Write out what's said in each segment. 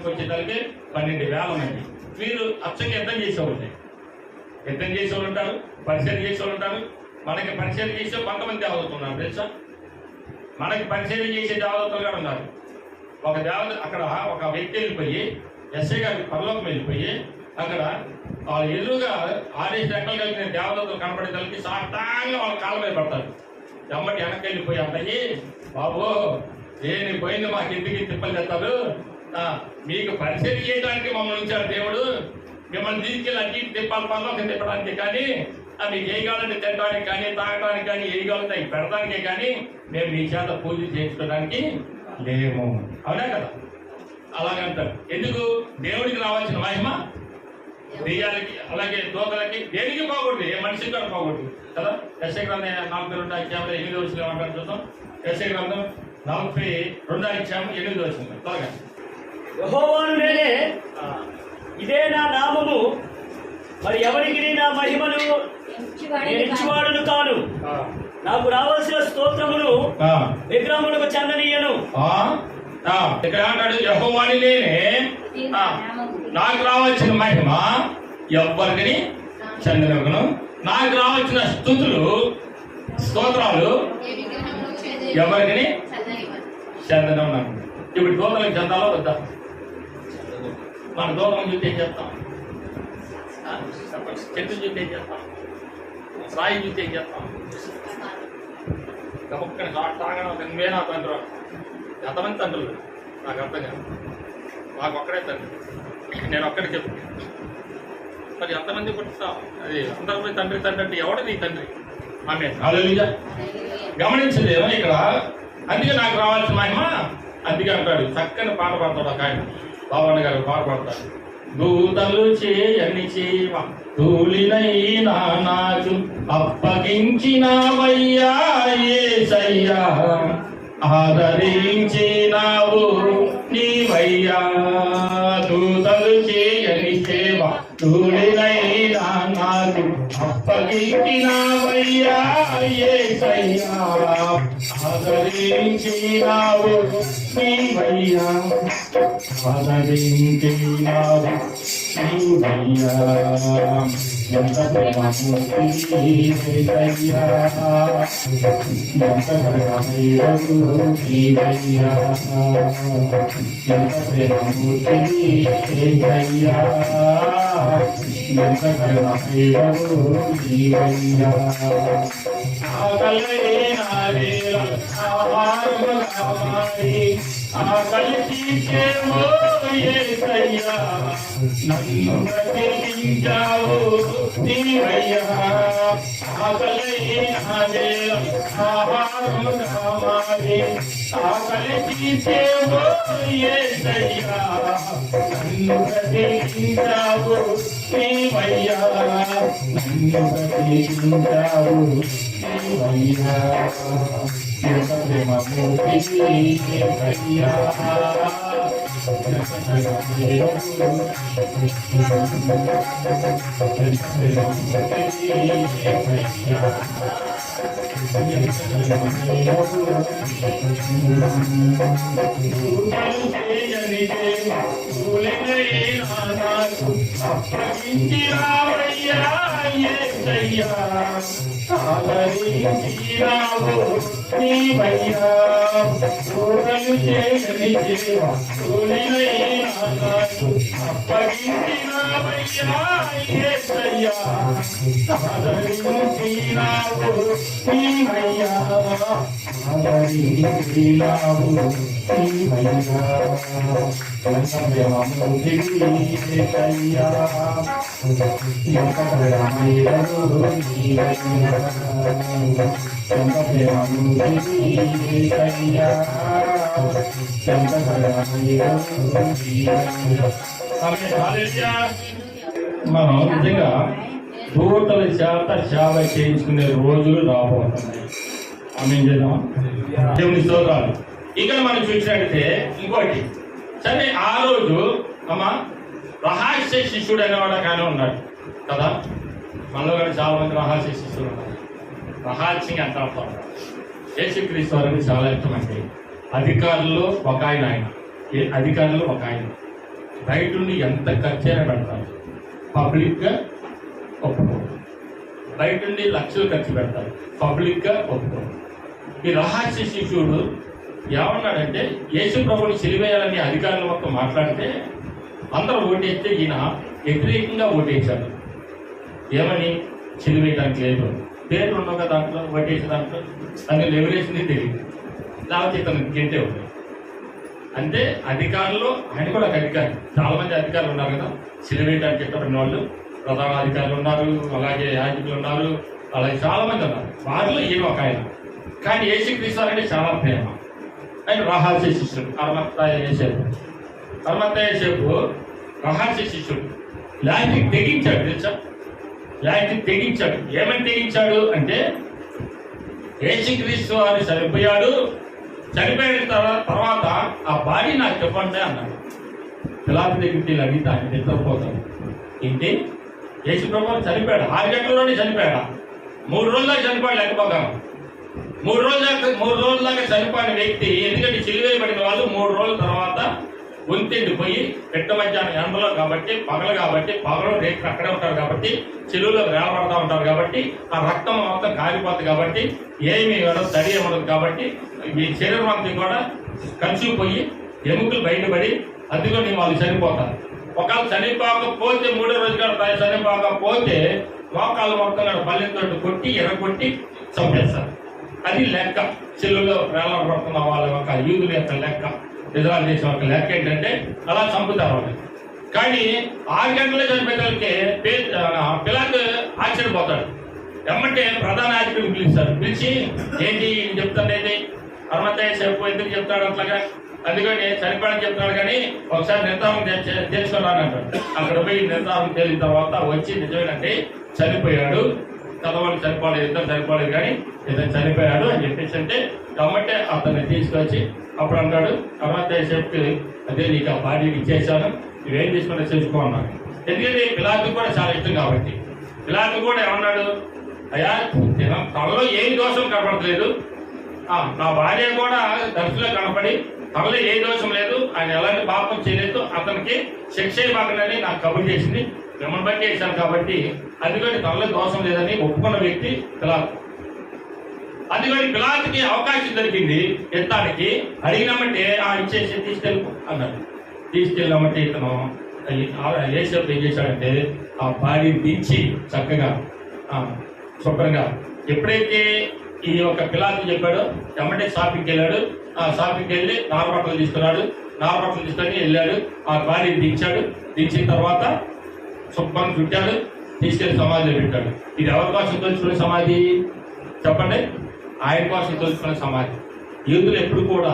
ప్రాంతానికి వచ్చేదానికి 12,000 మంది. మీరు అచ్చంగా యుద్ధం చేసేవాళ్ళు ఉంటారు, పరిచయం చేసేవాళ్ళు ఉంటారు. మనకి పరిచయం చేసే కొంతమంది దేవదూతలు తెలుసా? మనకి పరిచయం చేసే దేవదూతలు కూడా ఉన్నారు. ఒక దేవత అక్కడ ఒక వ్యక్తి వెళ్ళిపోయి ఎస్ఐ గారికి పరలోకం వెళ్ళిపోయి అక్కడ వాళ్ళ ఎదురుగా 6 రెక్కలు కలిగిన దేవదూతలు కనపడేదానికి సాష్టాంగా వాళ్ళ కాళ్ళ మీద పడతారు. ఎమ్మటి వెనక్కి వెళ్ళిపోయి అంటయ్యి, బాబు దేని పోయింది మాకు ఎందుకు తిప్పలు తెస్తారు, మీకు పరిచయం చేయడానికి మమ్మల్ని ఉంచాడు దేవుడు, మిమ్మల్ని తీసుకెళ్ళి అట్టి తిప్పాలి పరలోకం తిప్పడానికి, కానీ మీకు ఏ కావాలంటే తినడానికి కానీ తాగడానికి కానీ ఏ కావాలంటే అవి పెడతానికే కానీ మేము మీ చేత పూజ చేయించుకోవడానికి లేము. అవునా కదా? అలాగంటారు. ఎందుకు? దేవుడికి రావాల్సిన మహిమ దెయ్యాలకి అలాగే దూతలకి దేనికి పోకూడదు, ఏ మనిషికి కూడా పోకూడదు కదా. యెషయా గ్రంథం 42 వచ్చిన ఏమంటారు చూద్దాం. యెషయా గ్రంథం 42 వచ్చింది. త్వరగా. యెహోవాను నేనే, ఇదే నా నామము, మరి ఎవరికి నా మహిమను ఎంచువాడును కాను. నాకు రావాల్సిన స్తోత్రమును విగ్రహములకు చెందనీయను. ఇక్కడ అంటాడు, యెహోవాని నేనే, నాకు రావాల్సిన మహిమ ఎవ్వరికి చెందనవను, నాకు రావాల్సిన స్తోత్రాలు ఎవరికి చెందనవను. ఇప్పుడు దూతలకు చెందాలో వద్దా? మన దూతలను చూస్తే ఏం చేస్తాం? చెట్టు చూస్తే ఏం చేస్తాం? రాయి చూస్తే ఏం చేస్తాం? ఒక్కని తాగడం మేనా తండ్రి, ఎంతమంది తండ్రులు నాకు అర్థం కాదు. నాకు ఒక్కడే తండ్రి, నేను ఒక్కడే చెప్తాను. మరి ఎంతమంది పుట్టుతాం? అది అందరిపై తండ్రి అంటే ఎవడు నీ తండ్రి? ఆమె హల్లెలూయా. గమనించలేమో ఇక్కడ. అందుకే నాకు రావాల్సిన మహిమ అందుకే అంటాడు. చక్కని పాట పాడతాడు ఒక ఆయన, బాబన్న గారు పాట పాడతాడు. దూతలు చేయని చేవ తూలినైనా నాకు అప్పగించినవయ్యా యేసయ్యా, ఆదరించినావు నీవయ్యా. దూతలు చేయని సేవ తూలినైనా నాకు అప్పగించినవయ్యా యేసయ్యా, ఆదరించినావు నీవయ్యా, ఆదరించినావు నీవయ్యా. ఎంత ప్రేమమూర్తి యేసయ్యా, ఎంత ప్రేమమేరవు నీవయ్యా, ఎంత ప్రేమమూర్తి యేసయ్యా, ఎంత ప్రేమమేరవు నీవయ్యా. ఆకలి తీసేవో యేసయ్యా, నన్ను బ్రతికించావు నీవయ్యా. ఆకలి తీసేవో యేసయ్యా, నన్ను బ్రతికించావు నీవయ్యా, నన్ను బ్రతికించావు నీవయ్యా. ఎంత ప్రేమమూర్తి యేసయ్యా, నీవయ్యా. పూరలు చేయని జీవ అప్పగించినవయ్యా యేసయ్యా, ఆదరించినావు నీవయ్యా, ఆదరించినావు నీవయ్యా. ఎంత ప్రేమమూర్తి యేసయ్యా, ఎంత ప్రేమమేరవు నీవయ్యా, ఎంత ప్రేమమూర్తి యేసయ్యా, ఎంత ప్రేమమేరవు నీవయ్యా. మనం నిజంగా దూతల చేత సేవ చేయించుకునే రోజులు రాబోతున్నాయి. ఆమేన్ చేద్దాం. దేవుని స్తోత్రాలు. ఇక్కడ మనం చూసినట్లయితే ఇంకోటి సరే, ఆ రోజు రహస్య శిష్యుడు అనేవాడు కానీ ఉన్నాడు కదా. మనలో కానీ చాలా మంది రహస్య శిష్యులు ఉన్నారు. రహస్యంగా ఎంత అర్థం? యేసుక్రీస్తు వారికి చాలా ఇష్టం. అంటే అధికారుల్లో ఒక ఆయన, అధికారులు ఒక ఆయన. బయట నుండి ఎంత ఖర్చు అయినా పెడతారు, పబ్లిక్గా ఒప్పుకోరు. బయట నుండి లక్షలు ఖర్చు పెడతారు, పబ్లిక్గా ఒప్పుకోరు. ఈ రహస్య శిష్యుడు ఏమన్నాడంటే యేసు ప్రభుని సిలివేయాలని అధికారులు మొత్తం మాట్లాడితే అందరూ ఓటేస్తే ఈయన వ్యతిరేకంగా ఓటేశాడు. ఏమని? సిలివేయడానికి లేదు, పేర్లు ఉండవు కదా దాంట్లో, ఓటేసే దాంట్లో అని ఎవరేసింది తెలియదు, లేకపోతే ఇతను గెంటే ఉంది. అంటే అధికారులు, ఆయన కూడా ఒక అధికారి, చాలా మంది అధికారులు ఉన్నారు కదా సిలివేయడానికి ఇష్టపడిన వాళ్ళు, ప్రధాన అధికారులు ఉన్నారు, అలాగే యాజకులు ఉన్నారు, అలాగే చాలా మంది ఉన్నారు. వారిలో ఈయన ఒక ఆయన. కానీ యేసుక్రీస్తు అంటే చాలా ప్రేమ. ఆయన రహస్య శిష్యుడు, అర్మత్తయ్య యేసేపు రహస్య శిష్యుడు. లాంటికి తెగించాడు, తెలుసా? లాంటికి తెగించాడు. ఏమని తెగించాడు అంటే యేసుక్రీస్తు వారు చనిపోయాడు, చనిపోయిన తర్వాత ఆ బాడీ నాకు చెప్పండి అన్నాడు. పిలాతు దగ్గరికి వెళ్ళి అడిగితే ఆయన నిద్రపోతాడు. ఏంటి? యేసు ప్రభు చనిపోయాడు, 6 గంటల్లోనే చనిపోయాడా? 3 రోజుల దాకా చనిపోయాడు లేకపోగాను. 3 రోజుల దాకా చనిపోయిన వ్యక్తి, ఎందుకంటే చిలివేయబడిన వాళ్ళు 3 రోజుల తర్వాత గొంతెండిపోయి పెట్ట మధ్యాహ్నం ఎండలో కాబట్టి, పగలు రేట్లు అక్కడే ఉంటారు కాబట్టి, చెరువులో వేలపడతా ఉంటారు కాబట్టి, ఆ రక్తం మొత్తం కాలిపోతుంది కాబట్టి, ఏమి తడి ఉండదు కాబట్టి ఈ శరీరం అంతా కూడా కలిసిపోయి ఎముకలు బయటపడి అందుకని వాళ్ళు చనిపోతారు. ఒకవేళ చనిపోకపోతే 3వ రోజు కూడా చనిపోకపోతే మోకాళ్ళు మొత్తం పల్లెతో కొట్టి ఎర్రగొట్టి చంపేస్తారు. అది లెక్క. చెరువులో వేలపడుతున్న వాళ్ళ యొక్క యూదుల యొక్క లెక్క, ఇజ్రాయెల్ దేశం యొక్క లెక్క ఏంటంటే అలా చంపుతారు వాళ్ళు. కానీ 6 గంటలే చనిపోయేదానికి పిలాతు ఆశ్చర్యపోతాడు. ఎమ్మంటే ప్రధాన యాజకుడిని పిలుస్తారు. పిలిచి ఏంటి చెప్తాడేది? అర్మత్తయ్య యేసేపు ఎందుకు చెప్తాడు అట్లాగా? అందుకని చనిపోయాడని చెప్తాడు, కానీ ఒకసారి నిర్ధారణ తెలుసుకున్నాను అంటాడు. అక్కడ పోయి నిర్ధారణ తేలిన తర్వాత వచ్చి నిజమేనంటే చనిపోయాడు, చదవాలి చనిపోలేదు, ఇద్దరు చనిపోలేదు, కానీ ఇద్దరు చనిపోయాడు అని చెప్పేసి అంటే కాబట్టి అతన్ని తీసుకొచ్చి అప్పుడు అంటాడు అర్మత్తయ్య యేసేపుకి, అదే నీకు ఆ బాడీకి ఇచ్చేసాను, ఇవేం తీసుకుని చేసుకోన్నాను. ఎందుకంటే పిలాతు కూడా చాలా ఇష్టం కాబట్టి. పిలాతు కూడా ఏమన్నాడు? అయ్యా తనలో ఏం దోషం కనపడలేదు, నా భార్య కూడా దర్శలో కనపడి తనలో ఏ దోషం లేదు, ఆయన ఎలాంటి పాపం చేయలేదు, అతనికి శిక్ష ఇవ్వకనని నాకు కబురు చేసింది, మిమ్మల్ని బట్టి చేశాను కాబట్టి అందుకని తనలో దోషం లేదని ఒప్పుకున్న వ్యక్తి పిలాతు. అందుకని పిలాతుకి అవకాశం దొరికింది ఎత్తానికి. అడిగినామంటే ఇచ్చేసి తీసుకెళ్ళి అన్నాడు. తీసుకెళ్ళామంటే ఇతను యేసేపు ఏం చేశాడంటే ఆ బాడీని దించి చక్కగా శుభ్రంగా, ఎప్పుడైతే ఈ యొక్క పిలాతు చెప్పాడో ఎమ్మటే షాపింగ్కి వెళ్ళాడు. ఆ షాపింగ్కి వెళ్ళి నారబట్టలు తీసుకున్నాడు. నారబట్టలు తీసుకొని వెళ్ళాడు, ఆ బాడీని దించాడు. దించిన తర్వాత శుభ్రం చుట్టాడు, తీసుకెళ్లి సమాధిలో పెట్టాడు. ఇది ఎవరి కోసం తోచుకునే సమాధి చెప్పండి? ఆయన కోసం తోచుకునే సమాధి. యూదులు ఎప్పుడు కూడా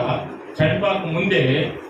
చనిపోక ముందే